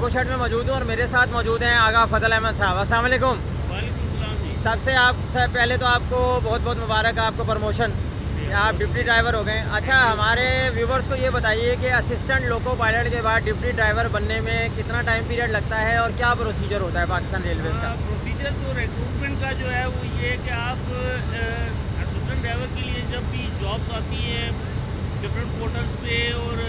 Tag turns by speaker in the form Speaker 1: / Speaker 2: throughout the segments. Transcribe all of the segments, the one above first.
Speaker 1: Cargo shade में मौजूद हूँ और मेरे साथ मौजूद हैं आगा फजल अहमद साहब। अस्सलाम वालेकुम।
Speaker 2: वालेकुम सलाम जी।
Speaker 1: सबसे पहले तो आपको बहुत बहुत मुबारक है, आपको प्रमोशन, आप डिप्टी ड्राइवर हो गए। अच्छा, हमारे व्यूवर्स को ये बताइए कि असिस्टेंट लोको पायलट के बाद डिप्टी ड्राइवर बनने में कितना टाइम पीरियड लगता है और क्या प्रोसीजर होता है पाकिस्तान रेलवेज़ का?
Speaker 2: प्रोसीजर तो रिक्रूटमेंट का जो है वो ये है कि आप असिस्टेंट ड्राइवर के लिए जब भी जॉब्स आती हैं डिफरेंट पोर्टल्स पे और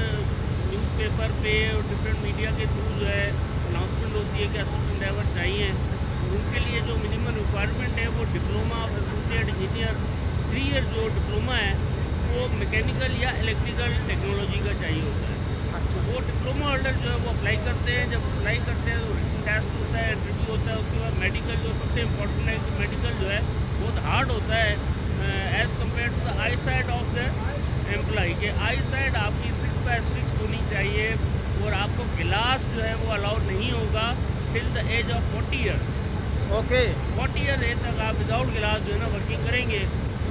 Speaker 2: न्यूज़पेपर पे और डिफरेंट मीडिया के थ्रू जो है अनाउंसमेंट होती है कि असिस्टेंट ड्राइवर चाहिए, और उनके लिए जो मिनिमम रिक्वायरमेंट है वो diploma of associate engineer 3 year जो डिप्लोमा है वो मैकेनिकल या इलेक्ट्रिकल टेक्नोलॉजी का चाहिए होता है।
Speaker 1: अच्छा,
Speaker 2: वो डिप्लोमा होल्डर जो है वो अप्लाई करते हैं। जब अप्लाई करते हैं तो रिटन टेस्ट होता है, इंटरव्यू होता है, उसके बाद मेडिकल जो सबसे इम्पोर्टेंट है कि मेडिकल जो है बहुत हार्ड होता है as compare to the eye side of the employee के। आई साइड आपकी 6/6 होनी चाहिए और आपको गिलास जो है वो अलाउड नहीं होगा till the age of 40 years.
Speaker 1: Okay,
Speaker 2: 40 year age तक आप विदाउट गिलास जो है ना वर्किंग करेंगे,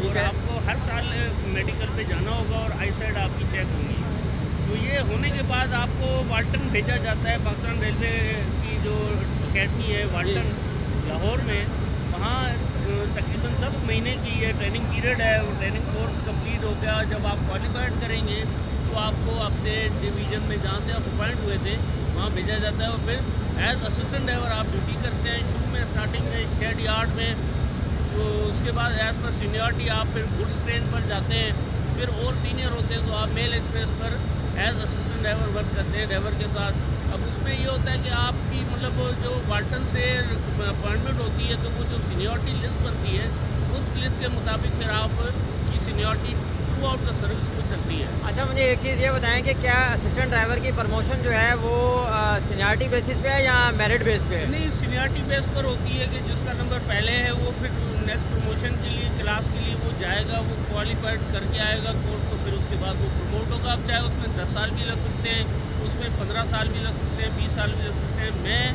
Speaker 2: और आपको हर साल मेडिकल पे जाना होगा और आई साइड आपकी चेक होगी। तो ये होने के बाद आपको वाल्टन भेजा जाता है, पाकिस्तान रेलवे की जो अकेडमी है वाल्टन लाहौर में। वहाँ तकरीबन 10 महीने की ये ट्रेनिंग पीरियड है। वो ट्रेनिंग कोर्स कंप्लीट हो गया, जब आप क्वालिफाइड करेंगे तो आपको अपने डिवीज़न में जहाँ से आप अपॉइंट हुए थे वहाँ भेजा जाता है, और फिर एज असिस्टेंट ड्राइवर आप ड्यूटी करते हैं। शुरू में स्टार्टिंग में शेड यार्ड में, तो उसके बाद एज पर सीनियरिटी आप फिर गुड्स ट्रेन पर जाते हैं, फिर और सीनियर होते हैं तो आप मेल एक्सप्रेस पर एज असिस्टेंट ड्राइवर वर्क करते हैं ड्राइवर के साथ। अब उसमें ये होता है कि आपकी मतलब जो वाल्टन से अपॉइंटमेंट होती है तो वो जो सीनियरिटी लिस्ट बनती है उस लिस्ट के मुताबिक फिर आपकी seniority through out the service हो सकती है।
Speaker 1: अच्छा, मुझे एक चीज़ ये बताएं कि क्या असिस्टेंट ड्राइवर की प्रमोशन जो है वो सीनियरिटी बेसिस पे है या मेरिट बेस पे है?
Speaker 2: नहीं, सीनियरिटी बेस पर होती है कि जिसका नंबर पहले है वो फिर नेक्स्ट प्रमोशन के लिए क्लास के लिए वो जाएगा, वो क्वालिफाइड करके आएगा कोर्स, तो फिर उसके बाद वो प्रमोट होगा। अब चाहे उसमें 10 साल भी लग सकते हैं, उसमें 15 साल भी लग सकते हैं, 20 साल भी लग सकते हैं। मैं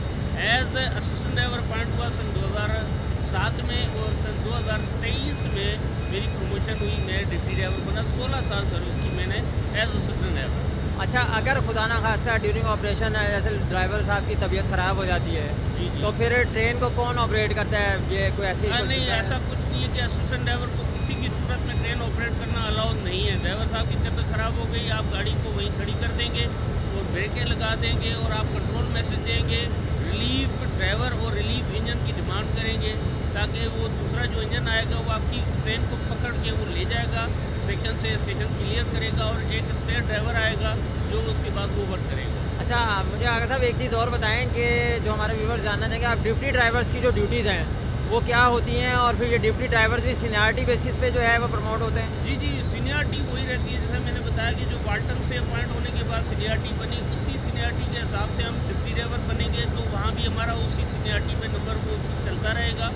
Speaker 2: एज असिस्टेंट ड्राइवर अपॉइंट हुआ सन 2007 में, और सन 2023 में मेरी प्रमोशन हुई, मैं डिप्टी ड्राइवर बना। 16 साल सर्विस की मैंने एज असिस्टेंट ड्राइवर।
Speaker 1: अच्छा, अगर खुदा ना खास्ता ड्यूरिंग ऑपरेशन जैसे ड्राइवर साहब की तबीयत ख़राब हो जाती है
Speaker 2: जी जी।
Speaker 1: तो फिर ट्रेन को कौन ऑपरेट करता है? ये कोई ऐसी
Speaker 2: नहीं, ऐसा कुछ नहीं है कि असिस्टेंट ड्राइवर को किसी की सूरत में ट्रेन ऑपरेट करना अलाउड नहीं है। ड्राइवर साहब की तबीयत ख़राब हो गई, आप गाड़ी को वहीं खड़ी कर देंगे और ब्रेकें लगा देंगे और आप कंट्रोल मैसेज देंगे, रिलीफ ड्राइवर और रिलीफ इंजन की डिमांड करेंगे, ताकि वो दूसरा जो इंजन आएगा वो आपकी ट्रेन को पकड़ के वो ले जाएगा, सेक्शन से स्टेशन क्लियर करेगा, और एक स्पेयर ड्राइवर आएगा जो उसके बाद वो वर्क करेगा।
Speaker 1: अच्छा, मुझे आगे साहब एक चीज़ और बताएं कि जो हमारे व्यूवर्स जानना चाहेंगे, आप डिप्टी ड्राइवर्स की जो ड्यूटीज़ हैं वो क्या होती हैं, और फिर ये डिप्टी ड्राइवर्स भी सीनियरिटी बेसिस पे जो है वो प्रमोट होते हैं?
Speaker 2: जी जी, सीनियरिटी वही रहती है जैसा मैंने बताया कि जो वाल्टन से अपॉइंट होने के बाद सीनियरिटी बनी, उसी सीनियरिटी के हिसाब से हम डिप्टी ड्राइवर बनेंगे, तो वहाँ भी हमारा उसी सीनियरिटी पे नंबर वो चलता रहेगा।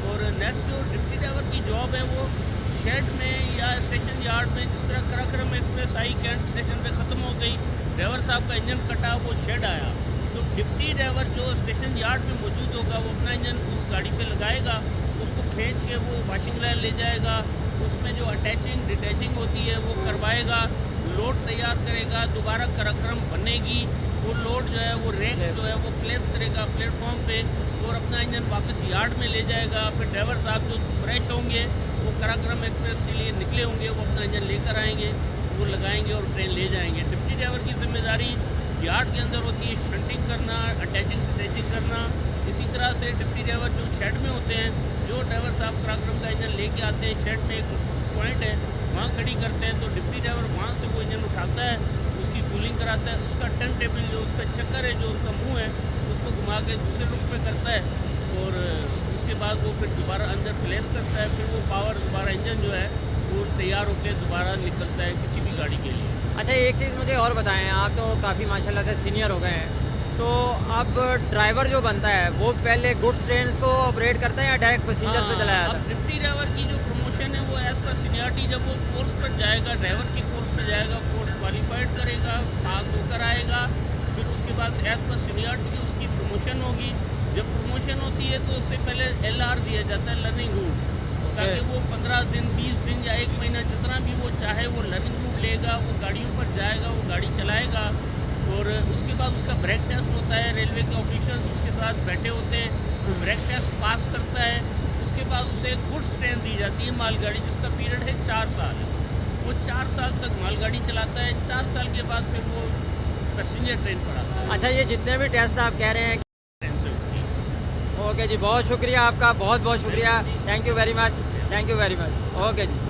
Speaker 2: और नेक्स्ट जो डिप्टी ड्राइवर की जॉब है वो शेड में या स्टेशन यार्ड में, जिस तरह Karakoram express I can't station पे ख़त्म हो गई, ड्राइवर साहब का इंजन कटा, वो शेड आया, तो डिप्टी ड्राइवर जो स्टेशन यार्ड में मौजूद होगा वो अपना इंजन उस गाड़ी पे लगाएगा, उसको खींच के वो वॉशिंग लाइन ले जाएगा, उसमें जो अटैचिंग डिटैचिंग होती है वो करवाएगा, लोड तैयार करेगा, दोबारा कराक्रम बनेगी, वो लोड जो है वो रेक जो है वो प्लेस करेगा प्लेटफॉर्म पे, और अपना इंजन वापस यार्ड में ले जाएगा। फिर ड्राइवर साहब जो फ्रेश होंगे वो कराक्रम एक्सप्रेस के लिए निकले होंगे, वो अपना इंजन लेकर आएंगे, वो लगाएंगे और ट्रेन ले जाएंगे। डिप्टी ड्राइवर की जिम्मेदारी यार्ड के अंदर होती है शंटिंग करना, अटैचिंग डिटैचिंग करना। इसी तरह से डिप्टी ड्राइवर जो शेड में होते हैं, जो ड्राइवर साहब कराक्रम का इंजन लेके आते हैं, शेड में एक पॉइंट है वहाँ खड़ी करते हैं, तो डिप्टी ड्राइवर वहाँ से वो इंजन उठाता है, उसकी फूलिंग कराता है, उसका टर्न टेबल जो उसका चक्कर है, जो उसका मुँह है, उसको घुमा के दूसरे रूम पे करता है, और उसके बाद वो फिर दोबारा अंदर प्लेस करता है, फिर वो पावर दोबारा इंजन जो है वो तैयार होकर दोबारा निकलता है किसी भी गाड़ी के लिए।
Speaker 1: अच्छा, एक चीज़ मुझे और बताएं, आप तो काफ़ी माशाल्लाह से सीनियर हो गए हैं, तो अब ड्राइवर जो बनता है वो पहले गुड्स ट्रेन को ऑपरेट करता है या डायरेक्ट पैसेंजर पे चलाया
Speaker 2: अब
Speaker 1: जाता है?
Speaker 2: डिप्टी ड्राइवर की जो प्रमोशन है वो एज पर सीनियरिटी, जब वो कोर्स पर जाएगा, ड्राइवर की कोर्स पर जाएगा, कोर्स क्वालिफाइड करेगा, पास होकर आएगा, फिर उसके बाद एज पर सीनियरिटी उसकी प्रमोशन होगी। जब प्रमोशन होती है तो उससे पहले LR दिया जाता है, लर्निंग रूट, ताकि वो 15 दिन 20 दिन या 1 महीना जितना भी वो चाहे वो लर्निंग रूट लेगा, वो गाड़ियों पर जाएगा, वो गाड़ी चलाएगा, और उसके बाद उसका ब्रेक टेस्ट होता होता है, रेलवे के ऑफिशियल्स उसके साथ बैठे होते हैं, ब्रेक टेस्ट पास करता है, उसके बाद उसे गुड्स ट्रेन दी जाती है मालगाड़ी, जिसका पीरियड है 4 साल। वो 4 साल तक मालगाड़ी चलाता है, 4 साल के बाद फिर वो पैसेंजर ट्रेन पर आता है।
Speaker 1: अच्छा, ये जितने भी टेस्ट आप कह रहे हैं,
Speaker 2: ट्रेन से होती है।
Speaker 1: ओके जी, बहुत शुक्रिया आपका, बहुत बहुत शुक्रिया, thank you very much, thank you very much, okay ji.